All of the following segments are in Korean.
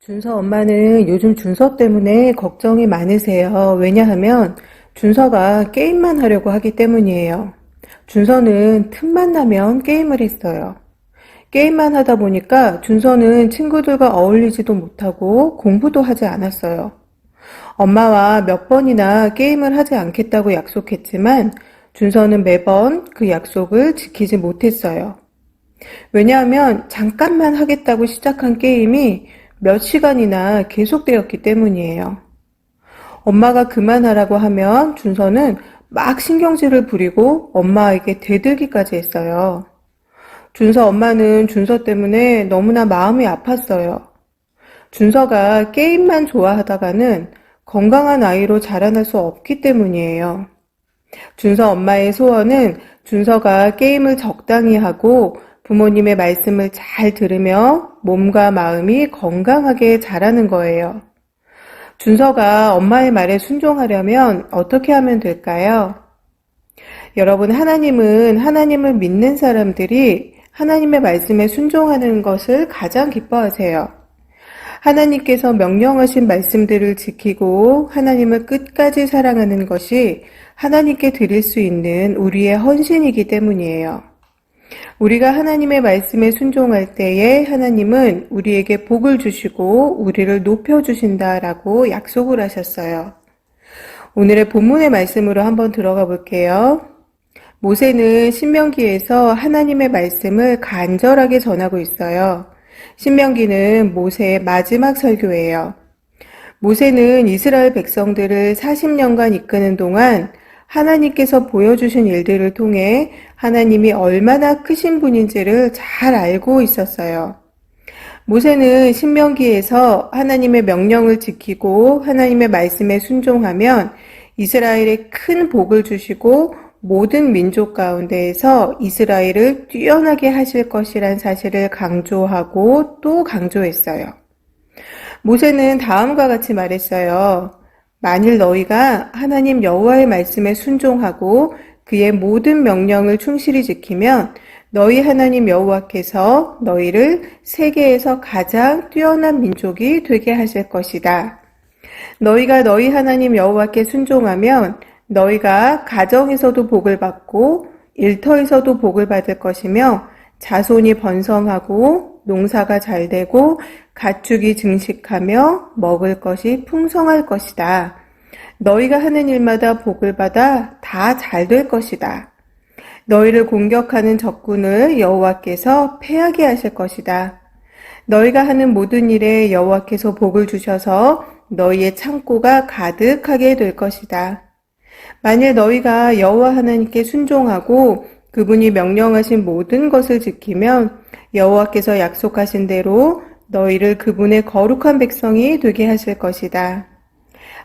준서 엄마는 요즘 준서 때문에 걱정이 많으세요. 왜냐하면 준서가 게임만 하려고 하기 때문이에요. 준서는 틈만 나면 게임을 했어요. 게임만 하다 보니까 준서는 친구들과 어울리지도 못하고 공부도 하지 않았어요. 엄마와 몇 번이나 게임을 하지 않겠다고 약속했지만 준서는 매번 그 약속을 지키지 못했어요. 왜냐하면 잠깐만 하겠다고 시작한 게임이 몇 시간이나 계속되었기 때문이에요. 엄마가 그만하라고 하면 준서는 막 신경질을 부리고 엄마에게 대들기까지 했어요. 준서 엄마는 준서 때문에 너무나 마음이 아팠어요. 준서가 게임만 좋아하다가는 건강한 아이로 자라날 수 없기 때문이에요. 준서 엄마의 소원은 준서가 게임을 적당히 하고 부모님의 말씀을 잘 들으며 몸과 마음이 건강하게 자라는 거예요. 준서가 엄마의 말에 순종하려면 어떻게 하면 될까요? 여러분, 하나님은 하나님을 믿는 사람들이 하나님의 말씀에 순종하는 것을 가장 기뻐하세요. 하나님께서 명령하신 말씀들을 지키고 하나님을 끝까지 사랑하는 것이 하나님께 드릴 수 있는 우리의 헌신이기 때문이에요. 우리가 하나님의 말씀에 순종할 때에 하나님은 우리에게 복을 주시고 우리를 높여주신다라고 약속을 하셨어요. 오늘의 본문의 말씀으로 한번 들어가 볼게요. 모세는 신명기에서 하나님의 말씀을 간절하게 전하고 있어요. 신명기는 모세의 마지막 설교예요. 모세는 이스라엘 백성들을 40년간 이끄는 동안 하나님께서 보여주신 일들을 통해 하나님이 얼마나 크신 분인지를 잘 알고 있었어요. 모세는 신명기에서 하나님의 명령을 지키고 하나님의 말씀에 순종하면 이스라엘에 큰 복을 주시고 모든 민족 가운데에서 이스라엘을 뛰어나게 하실 것이란 사실을 강조하고 또 강조했어요. 모세는 다음과 같이 말했어요. 만일 너희가 하나님 여호와의 말씀에 순종하고 그의 모든 명령을 충실히 지키면 너희 하나님 여호와께서 너희를 세계에서 가장 뛰어난 민족이 되게 하실 것이다. 너희가 너희 하나님 여호와께 순종하면 너희가 가정에서도 복을 받고 일터에서도 복을 받을 것이며 자손이 번성하고 농사가 잘 되고 가축이 증식하며 먹을 것이 풍성할 것이다. 너희가 하는 일마다 복을 받아 다 잘 될 것이다. 너희를 공격하는 적군을 여호와께서 패하게 하실 것이다. 너희가 하는 모든 일에 여호와께서 복을 주셔서 너희의 창고가 가득하게 될 것이다. 만일 너희가 여호와 하나님께 순종하고 그분이 명령하신 모든 것을 지키면 여호와께서 약속하신 대로 너희를 그분의 거룩한 백성이 되게 하실 것이다.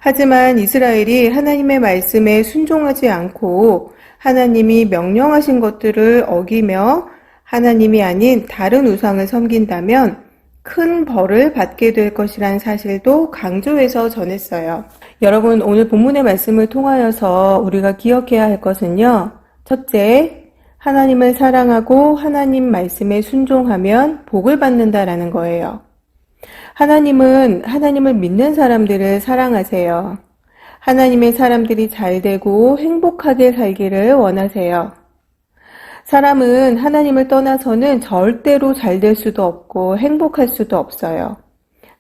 하지만 이스라엘이 하나님의 말씀에 순종하지 않고 하나님이 명령하신 것들을 어기며 하나님이 아닌 다른 우상을 섬긴다면 큰 벌을 받게 될 것이란 사실도 강조해서 전했어요. 여러분, 오늘 본문의 말씀을 통하여서 우리가 기억해야 할 것은요. 첫째, 하나님을 사랑하고 하나님 말씀에 순종하면 복을 받는다라는 거예요. 하나님은 하나님을 믿는 사람들을 사랑하세요. 하나님의 사람들이 잘 되고 행복하게 살기를 원하세요. 사람은 하나님을 떠나서는 절대로 잘 될 수도 없고 행복할 수도 없어요.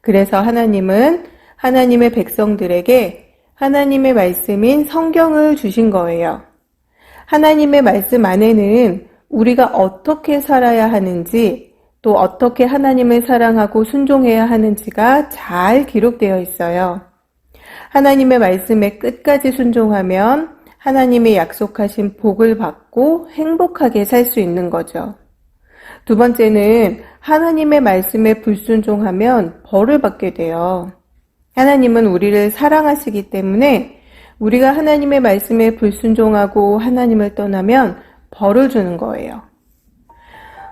그래서 하나님은 하나님의 백성들에게 하나님의 말씀인 성경을 주신 거예요. 하나님의 말씀 안에는 우리가 어떻게 살아야 하는지 또 어떻게 하나님을 사랑하고 순종해야 하는지가 잘 기록되어 있어요. 하나님의 말씀에 끝까지 순종하면 하나님의 약속하신 복을 받고 행복하게 살 수 있는 거죠. 두 번째는 하나님의 말씀에 불순종하면 벌을 받게 돼요. 하나님은 우리를 사랑하시기 때문에 우리가 하나님의 말씀에 불순종하고 하나님을 떠나면 벌을 주는 거예요.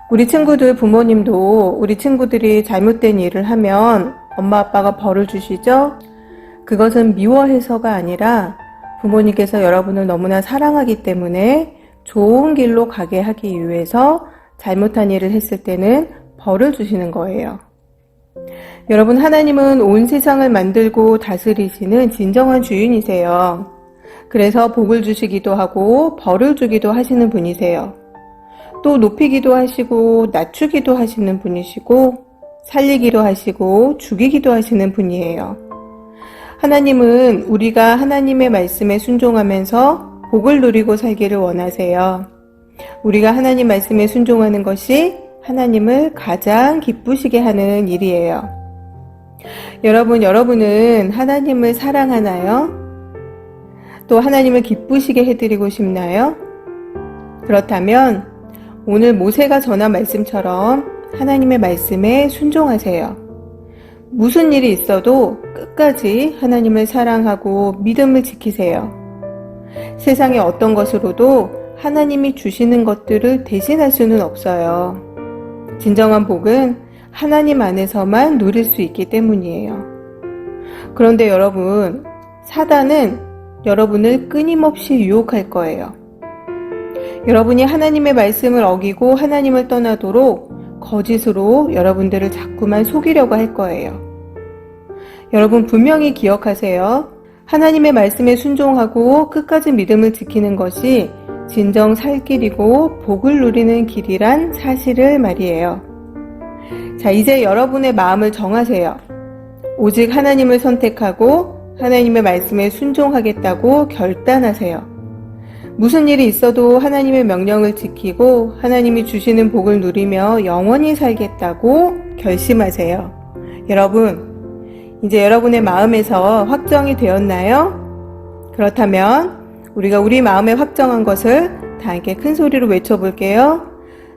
우리 친구들 부모님도 우리 친구들이 잘못된 일을 하면 엄마 아빠가 벌을 주시죠? 그것은 미워해서가 아니라 부모님께서 여러분을 너무나 사랑하기 때문에 좋은 길로 가게 하기 위해서 잘못한 일을 했을 때는 벌을 주시는 거예요. 여러분, 하나님은 온 세상을 만들고 다스리시는 진정한 주인이세요. 그래서 복을 주시기도 하고 벌을 주기도 하시는 분이세요. 또 높이기도 하시고 낮추기도 하시는 분이시고 살리기도 하시고 죽이기도 하시는 분이에요. 하나님은 우리가 하나님의 말씀에 순종하면서 복을 누리고 살기를 원하세요. 우리가 하나님 말씀에 순종하는 것이 하나님을 가장 기쁘시게 하는 일이에요. 여러분은 하나님을 사랑하나요? 또 하나님을 기쁘시게 해드리고 싶나요? 그렇다면 오늘 모세가 전한 말씀처럼 하나님의 말씀에 순종하세요. 무슨 일이 있어도 끝까지 하나님을 사랑하고 믿음을 지키세요. 세상의 어떤 것으로도 하나님이 주시는 것들을 대신할 수는 없어요. 진정한 복은 하나님 안에서만 누릴 수 있기 때문이에요. 그런데 여러분, 사단은 여러분을 끊임없이 유혹할 거예요. 여러분이 하나님의 말씀을 어기고 하나님을 떠나도록 거짓으로 여러분들을 자꾸만 속이려고 할 거예요. 여러분 분명히 기억하세요. 하나님의 말씀에 순종하고 끝까지 믿음을 지키는 것이 진정 살 길이고 복을 누리는 길이란 사실을 말이에요. 자, 이제 여러분의 마음을 정하세요. 오직 하나님을 선택하고 하나님의 말씀에 순종하겠다고 결단하세요. 무슨 일이 있어도 하나님의 명령을 지키고 하나님이 주시는 복을 누리며 영원히 살겠다고 결심하세요. 여러분, 이제 여러분의 마음에서 확정이 되었나요? 그렇다면 우리가 우리 마음에 확정한 것을 다 함께 큰 소리로 외쳐볼게요.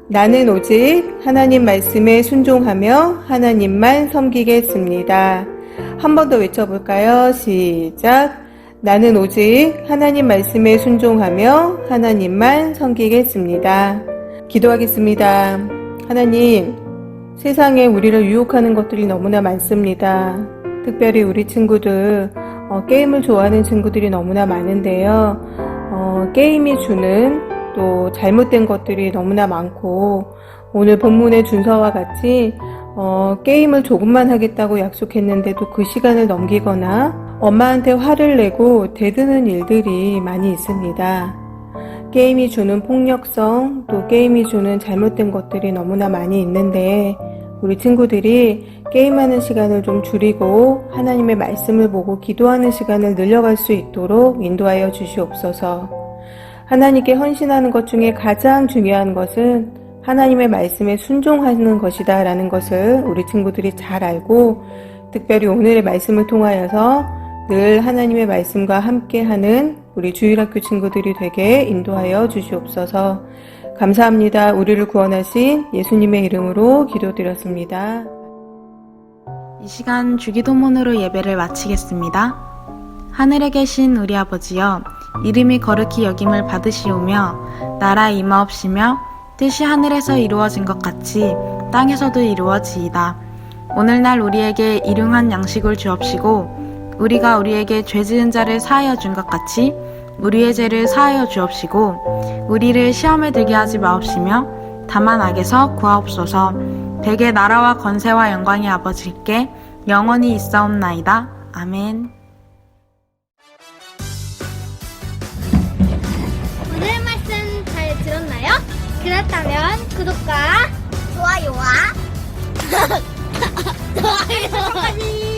나는 오직 하나님 말씀에 순종하며 하나님만 섬기겠습니다. 한 번 더 외쳐볼까요? 시작! 나는 오직 하나님 말씀에 순종하며 하나님만 섬기겠습니다. 기도하겠습니다. 하나님, 세상에 우리를 유혹하는 것들이 너무나 많습니다. 특별히 우리 친구들, 게임을 좋아하는 친구들이 너무나 많은데요. 게임이 주는 또 잘못된 것들이 너무나 많고, 오늘 본문의 준서와 같이 게임을 조금만 하겠다고 약속했는데도 그 시간을 넘기거나 엄마한테 화를 내고 대드는 일들이 많이 있습니다. 게임이 주는 폭력성, 또 게임이 주는 잘못된 것들이 너무나 많이 있는데 우리 친구들이 게임하는 시간을 좀 줄이고 하나님의 말씀을 보고 기도하는 시간을 늘려갈 수 있도록 인도하여 주시옵소서. 하나님께 헌신하는 것 중에 가장 중요한 것은 하나님의 말씀에 순종하는 것이다 라는 것을 우리 친구들이 잘 알고 특별히 오늘의 말씀을 통하여서 늘 하나님의 말씀과 함께하는 우리 주일학교 친구들이 되게 인도하여 주시옵소서. 감사합니다. 우리를 구원하신 예수님의 이름으로 기도드렸습니다. 이 시간 주기도문으로 예배를 마치겠습니다. 하늘에 계신 우리 아버지여, 이름이 거룩히 여김을 받으시오며 나라 임하옵시며 뜻이 하늘에서 이루어진 것 같이 땅에서도 이루어지이다. 오늘날 우리에게 일용할 양식을 주옵시고 우리가 우리에게 죄 지은 자를 사하여 준 것 같이 우리의 죄를 사하여 주옵시고 우리를 시험에 들게 하지 마옵시며 다만 악에서 구하옵소서. 대개 나라와 권세와 영광이 아버지께 영원히 있사옵나이다. 아멘. 오늘 말씀 잘 들었나요? 그렇다면 구독과 좋아요와 좋아요까지